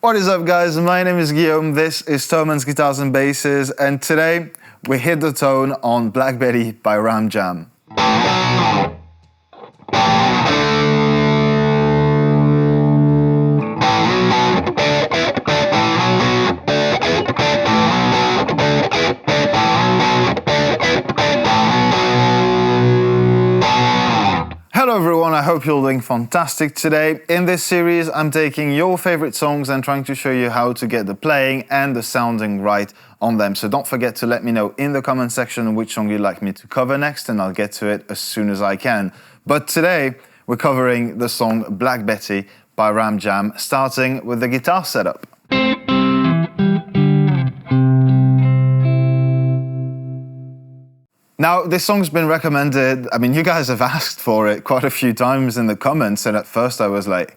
What is up, guys? My name is Guillaume, this is Thomann's Guitars and Basses, and today we hit the tone on Black Betty by Ram Jam. Hello everyone, I hope you're doing fantastic today. In this series, I'm taking your favorite songs and trying to show you how to get the playing and the sounding right on them. So don't forget to let me know in the comment section which song you'd like me to cover next, and I'll get to it as soon as I can. But today, we're covering the song Black Betty by Ram Jam, starting with the guitar setup. Now, this song's been recommended, I mean, you guys have asked for it quite a few times in the comments, and at first I was like,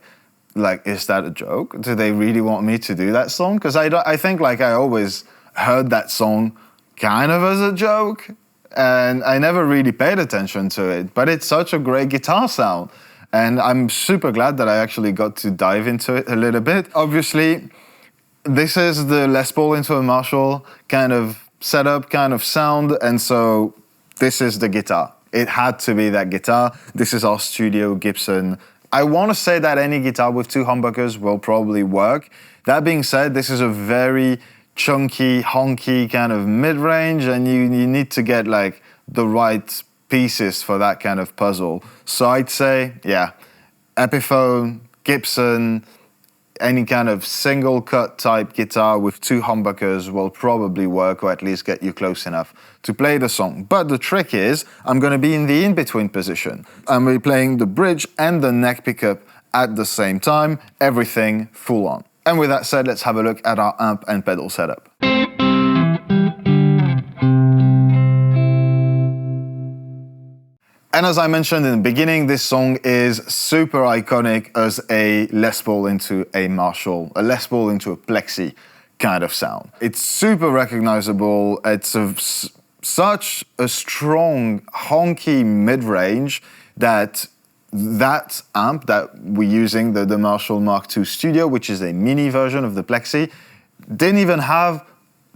is that a joke? Do they really want me to do that song? Because I think I always heard that song kind of as a joke, and I never really paid attention to it, but it's such a great guitar sound, and I'm super glad that I actually got to dive into it a little bit. Obviously, this is the Les Paul into a Marshall kind of setup, kind of sound, and so this is the guitar. It had to be that guitar. This is our studio Gibson. I want to say that any guitar with two humbuckers will probably work. That being said, this is a very chunky, honky kind of mid-range, and you need to get the right pieces for that kind of puzzle. So I'd say, yeah, Epiphone, Gibson, any kind of single cut type guitar with two humbuckers will probably work, or at least get you close enough to play the song. But the trick is, I'm going to be in the in-between position. I'm going to be playing the bridge and the neck pickup at the same time, everything full on. And with that said, let's have a look at our amp and pedal setup. And as I mentioned in the beginning, this song is super iconic as a Les Paul into a Marshall, a Les Paul into a Plexi kind of sound. It's super recognizable. It's such a strong, honky mid-range that amp that we're using, the Marshall Mark II Studio, which is a mini version of the Plexi, didn't even have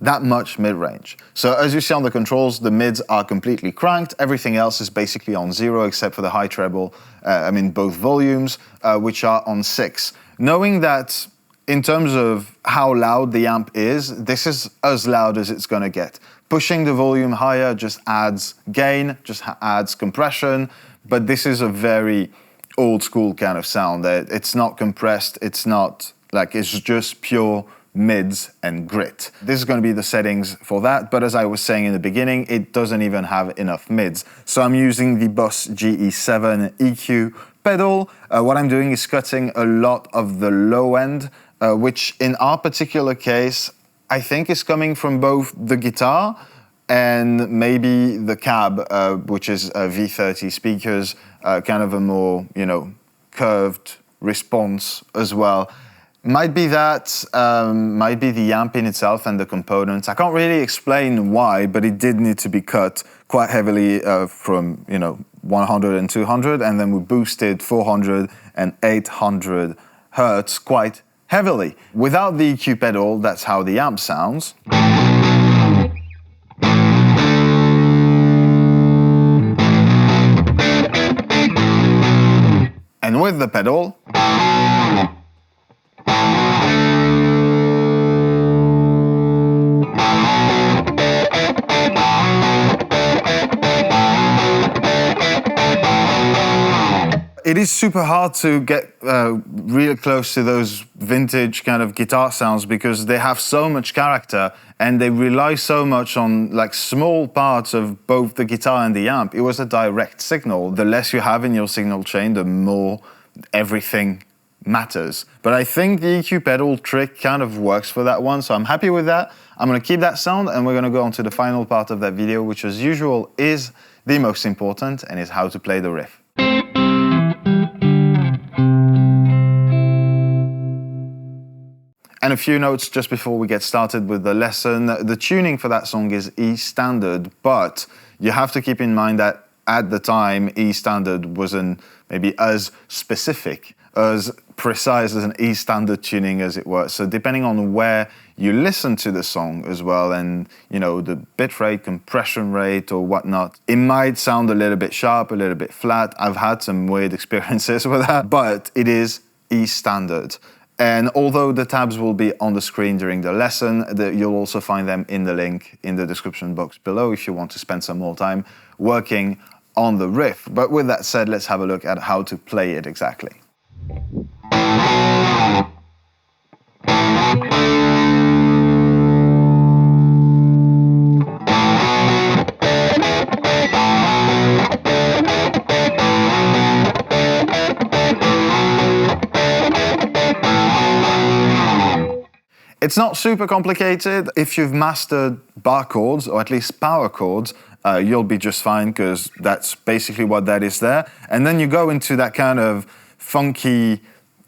that much mid-range. So as you see on the controls, the mids are completely cranked. Everything else is basically on 0 except for the high treble, both volumes, which are on 6. Knowing that in terms of how loud the amp is, this is as loud as it's gonna get. Pushing the volume higher just adds gain, just adds compression, but this is a very old school kind of sound. It's not compressed, it's not it's just pure mids and grit. This is going to be the settings for that, but as I was saying in the beginning, it doesn't even have enough mids. So I'm using the Boss GE7 EQ pedal. What I'm doing is cutting a lot of the low end, which in our particular case, I think is coming from both the guitar and maybe the cab, which is V30 speakers, kind of a more, curved response as well. Might be that, might be the amp in itself and the components. I can't really explain why, but it did need to be cut quite heavily from 100 and 200, and then we boosted 400 and 800 hertz quite heavily. Without the EQ pedal, that's how the amp sounds. And with the pedal, it is super hard to get real close to those vintage kind of guitar sounds because they have so much character and they rely so much on small parts of both the guitar and the amp. It was a direct signal. The less you have in your signal chain, the more everything matters. But I think the EQ pedal trick kind of works for that one, so I'm happy with that. I'm going to keep that sound, and we're going to go on to the final part of that video, which as usual is the most important, and is how to play the riff. And a few notes just before we get started with the lesson. The tuning for that song is E standard, but you have to keep in mind that at the time, E standard wasn't maybe as specific as precise as an E standard tuning, as it were. So depending on where you listen to the song as well, and the bit rate, compression rate or whatnot, it might sound a little bit sharp, a little bit flat. I've had some weird experiences with that, but it is E standard. And although the tabs will be on the screen during the lesson, you'll also find them in the link in the description box below if you want to spend some more time working on the riff. But with that said, let's have a look at how to play it exactly. It's not super complicated. If you've mastered bar chords, or at least power chords, you'll be just fine, because that's basically what that is there. And then you go into that kind of funky,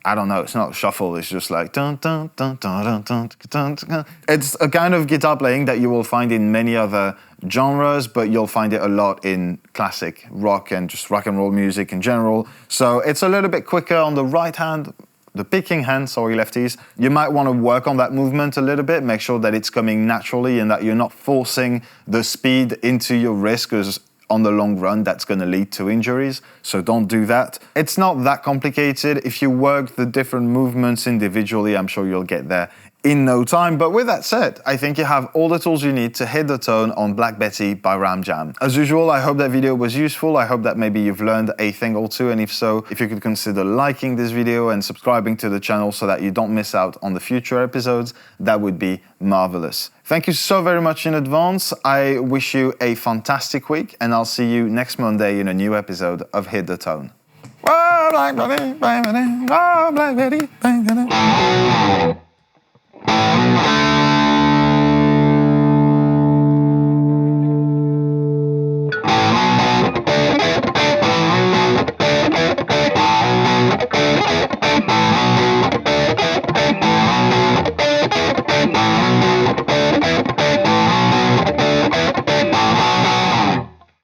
I don't know, it's not shuffle, it's just like dun dun dun dun dun dun dun dun. It's a kind of guitar playing that you will find in many other genres, but you'll find it a lot in classic rock and just rock and roll music in general. So it's a little bit quicker on the right hand, the picking hand, sorry lefties. You might want to work on that movement a little bit, make sure that it's coming naturally and that you're not forcing the speed into your wrist, because on the long run, that's going to lead to injuries, so don't do that. It's not that complicated. If you work the different movements individually, I'm sure you'll get there in no time. But with that said, I think you have all the tools you need to hit the tone on Black Betty by Ram Jam. As usual, I hope that video was useful. I hope that maybe you've learned a thing or two, and if so, if you could consider liking this video and subscribing to the channel so that you don't miss out on the future episodes, that would be marvelous. Thank you so very much in advance. I wish you a fantastic week, and I'll see you next Monday in a new episode of Hit the Tone. Oh, Black Betty, oh, Black Betty.